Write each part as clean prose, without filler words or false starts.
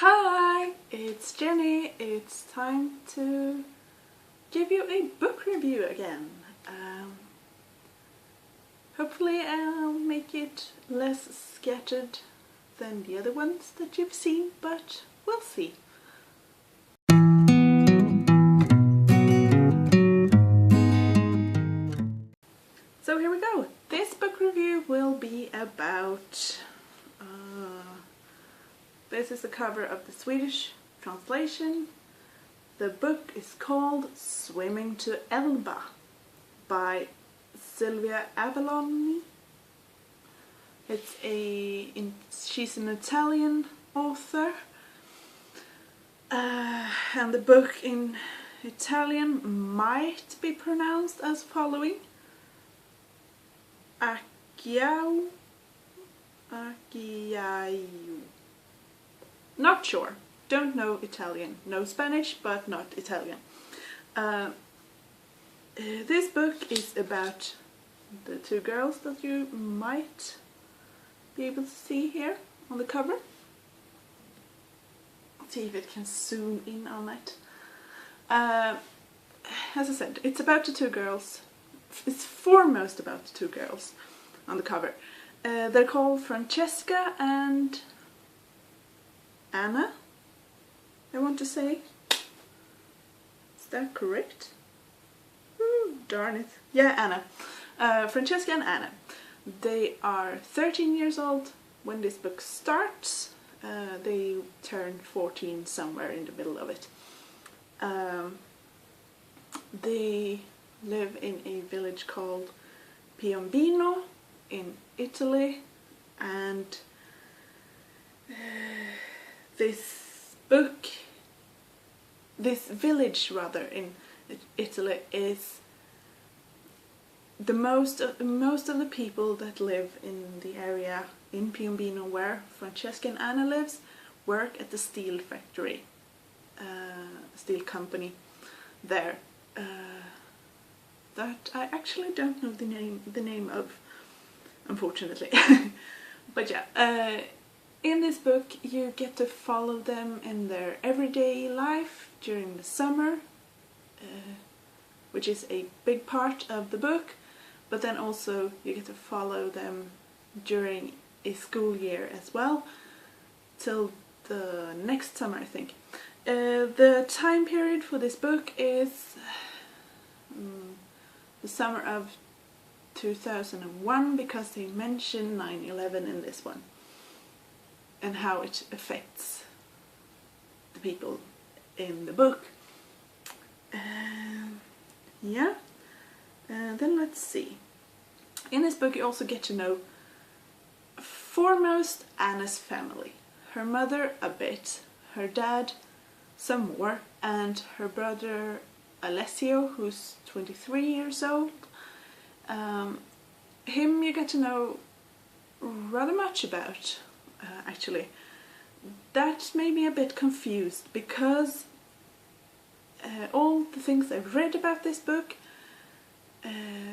Hi, it's Jenny. It's time to give you a book review again. Hopefully I'll make it less scattered than the other ones that you've seen, but we'll see. So here we go. This book review will be about this is the cover of the Swedish translation. The book is called Swimming to Elba by Sylvia Avaloni. She's an Italian author, and the book in Italian might be pronounced as following: Acchiau. Not sure. Don't know Italian. Know Spanish, but not Italian. This book is about the two girls that you might be able to see here on the cover. Let's see if it can zoom in on it. As I said, it's about the two girls. It's foremost about the two girls on the cover. They're called Francesca and Anna, I want to say. Is that correct? Ooh, darn it. Yeah, Anna. Francesca and Anna. They are 13 years old when this book starts. They turn 14 somewhere in the middle of it. They live in a village called Piombino in Italy, and this village rather in Italy is most of the people that live in the area in Piombino where Francesca and Anna lives work at the steel factory, steel company there. That I actually don't know the name of, unfortunately. But yeah, in this book you get to follow them in their everyday life during the summer, which is a big part of the book, but then also you get to follow them during a school year as well, till the next summer, I think. The time period for this book is the summer of 2001, because they mention 9/11 in this one and how it affects the people in the book. Yeah, then let's see. In this book you also get to know foremost Anna's family. Her mother a bit, her dad some more, and her brother Alessio, who's 23 years old. Him you get to know rather much about, actually. That made me a bit confused, because all the things I've read about this book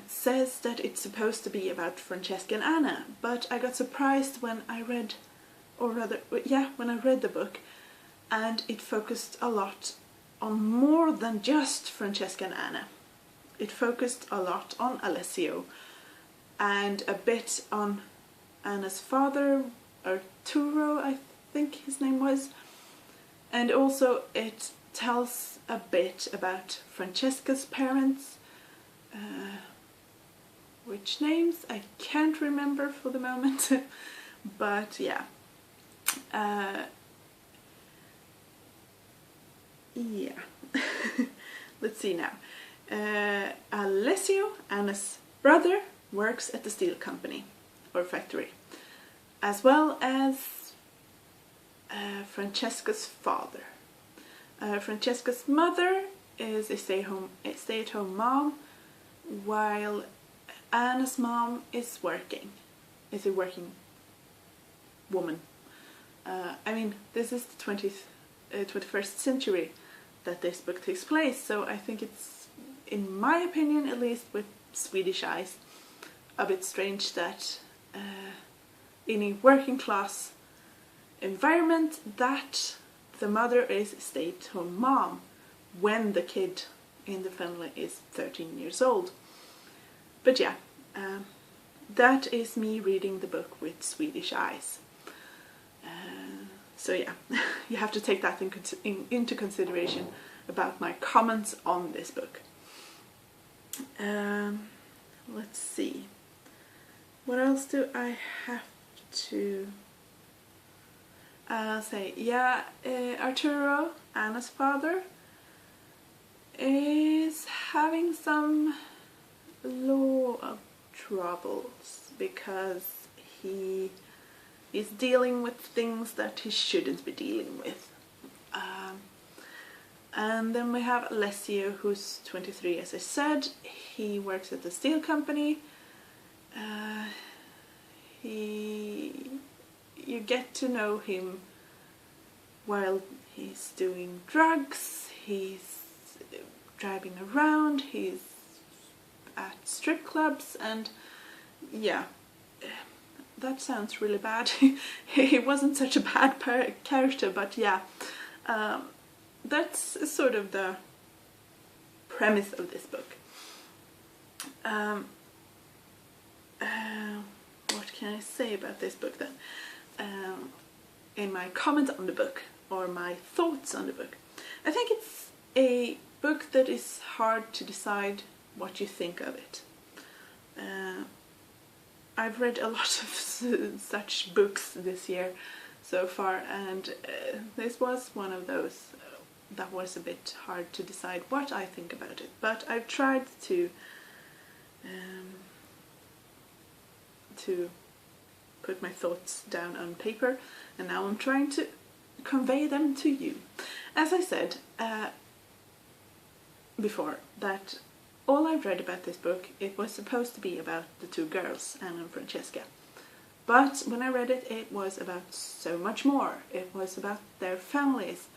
says that it's supposed to be about Francesca and Anna, but I got surprised when I read, when I read the book, and it focused a lot on more than just Francesca and Anna. It focused a lot on Alessio and a bit on Anna's father, Arturo I think his name was, and also it tells a bit about Francesca's parents, which names I can't remember for the moment. But yeah. Yeah. Let's see now. Alessio, Anna's brother, works at the steel company or factory, as well as Francesca's father. Francesca's mother is a stay-at-home mom, while Anna's mom is a working woman. I mean, this is the 21st century that this book takes place, so I think it's, in my opinion at least, with Swedish eyes, a bit strange that in a working class environment that the mother is a stay-at-home mom when the kid in the family is 13 years old. But yeah, that is me reading the book with Swedish eyes. So yeah, you have to take that into consideration about my comments on this book. Let's see. What else do I have to say? Yeah, Arturo, Anna's father, is having some law troubles because he is dealing with things that he shouldn't be dealing with. And then we have Alessio, who's 23, as I said. He works at the steel company. You get to know him while he's doing drugs, he's driving around, he's at strip clubs, and yeah, that sounds really bad. He wasn't such a bad character, but yeah, that's sort of the premise of this book. What can I say about this book then? In my comment on the book, or my thoughts on the book, I think it's a book that is hard to decide what you think of it. I've read a lot of such books this year so far, and this was one of those that was a bit hard to decide what I think about it. But I've tried to put my thoughts down on paper, and now I'm trying to convey them to you. As I said before, that all I've read about this book, it was supposed to be about the two girls, Anna and Francesca. But when I read it, it was about so much more. It was about their families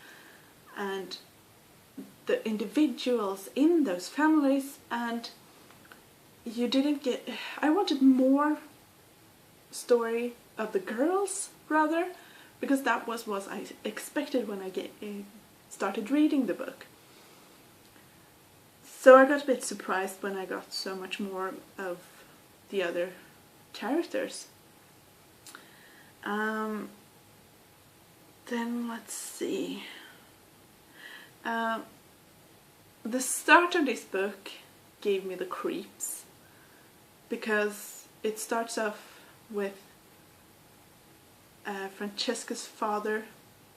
and the individuals in those families, and you didn't get... I wanted more story of the girls, rather, because that was what I expected when I started reading the book. So I got a bit surprised when I got so much more of the other characters. Then let's see. The start of this book gave me the creeps, because it starts off with Francesca's father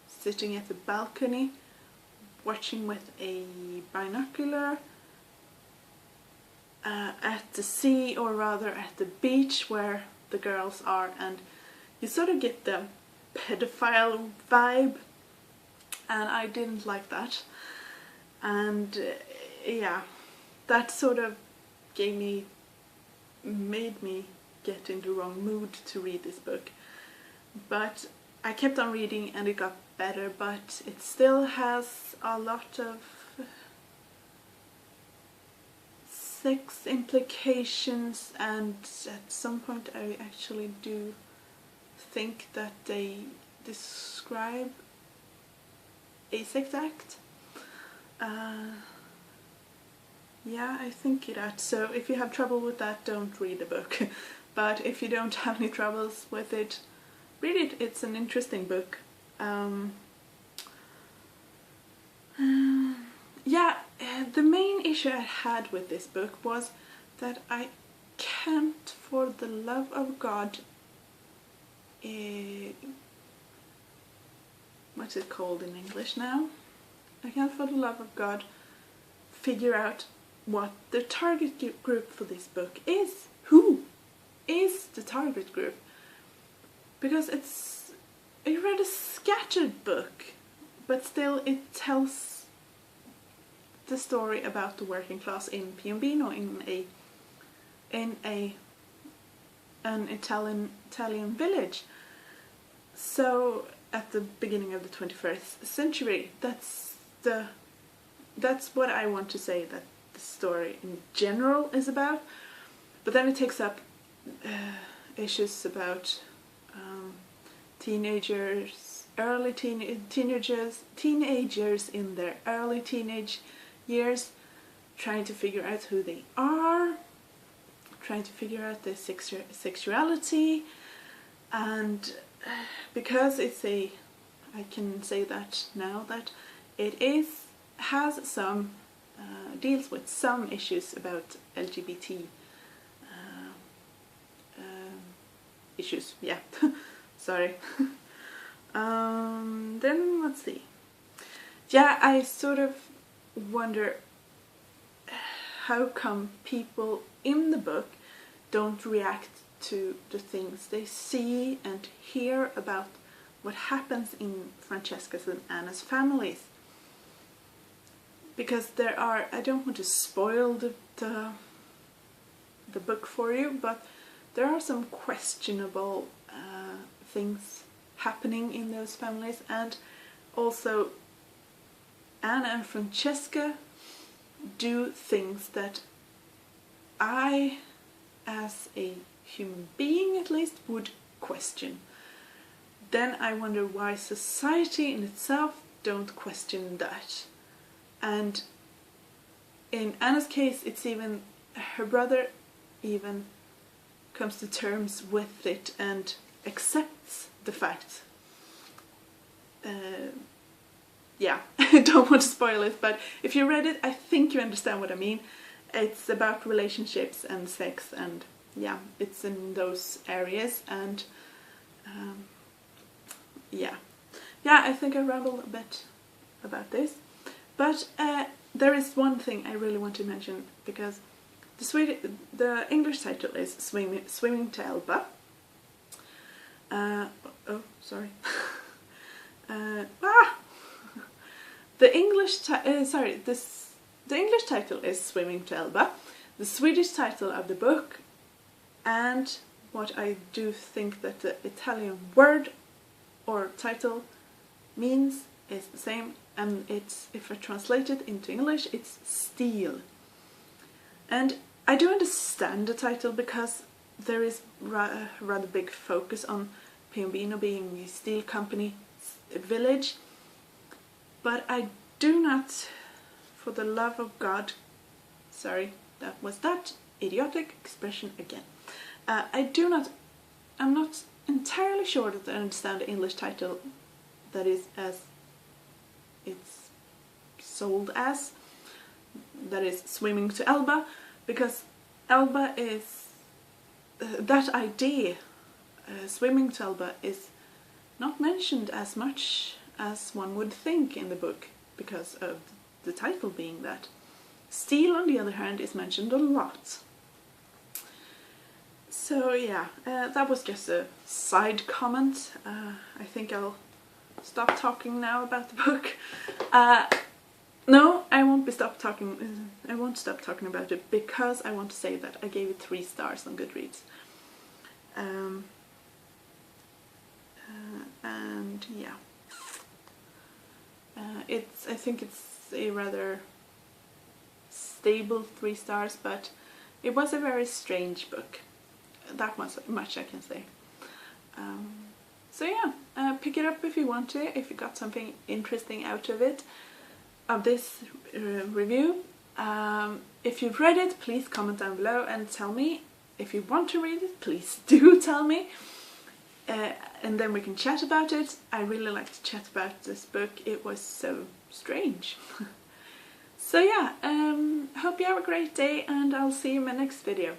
sitting at the balcony watching with a binocular at the sea, or rather at the beach where the girls are, and you sort of get the pedophile vibe, and I didn't like that. And yeah, that sort of made me get in the wrong mood to read this book. But I kept on reading and it got better, but it still has a lot of sex implications, and at some point I actually do think that they describe a sex act. Yeah, I think that. So if you have trouble with that, don't read the book. But if you don't have any troubles with it, read it. It's an interesting book. Yeah, the main issue I had with this book was that I can't, for the love of God, what's it called in English now? I can't, for the love of God, figure out what the target group for this book is. Who is the target group? Because it's a rather scattered book, but still it tells the story about the working class in Piombino, in an Italian village. So at the beginning of the 21st century, that's what I want to say that the story in general is about. But then it takes up teenagers, teenagers in their early teenage years, trying to figure out who they are, trying to figure out their sexuality, and because it's I can say that now, that it has some deals with some issues about LGBT issues, yeah. Sorry. Then let's see. Yeah, I sort of wonder how come people in the book don't react to the things they see and hear about what happens in Francesca's and Anna's families. Because there are, I don't want to spoil the book for you, but there are some questionable things happening in those families, and also Anna and Francesca do things that I, as a human being at least, would question. Then I wonder why society in itself don't question that. And in Anna's case, it's even her brother even comes to terms with it and accepts the fact. Yeah, I don't want to spoil it, but if you read it, I think you understand what I mean. It's about relationships and sex, and yeah, it's in those areas, and yeah, I think I rambled a bit about this, but there is one thing I really want to mention, because the English title is Swimming to Elba. Oh, sorry. The English title is Swimming to Elba. The Swedish title of the book, and what I do think that the Italian word or title means, is the same, and it's, if I translate it into English, it's Steel. And I do understand the title because there is a rather big focus on Piombino being a steel company village, but I do not, for the love of God, sorry, that was that idiotic expression again. I'm not entirely sure that I understand the English title that is as it's sold as, that is Swimming to Elba, because Elba is, that idea, Swimming to Elba, is not mentioned as much as one would think in the book, because of the title being that. Steel, on the other hand, is mentioned a lot. So yeah, that was just a side comment. I think I'll stop talking now about the book. No, I won't stop talking about it, because I want to say that I gave it 3 stars on Goodreads. And yeah, I think it's a rather stable 3 stars, but it was a very strange book. That much I can say. So yeah, pick it up if you want to, if you got something interesting out of it, of this review. If you've read it, please comment down below and tell me. If you want to read it, please do tell me. And then we can chat about it. I really like to chat about this book. It was so strange. So yeah, hope you have a great day, and I'll see you in my next video.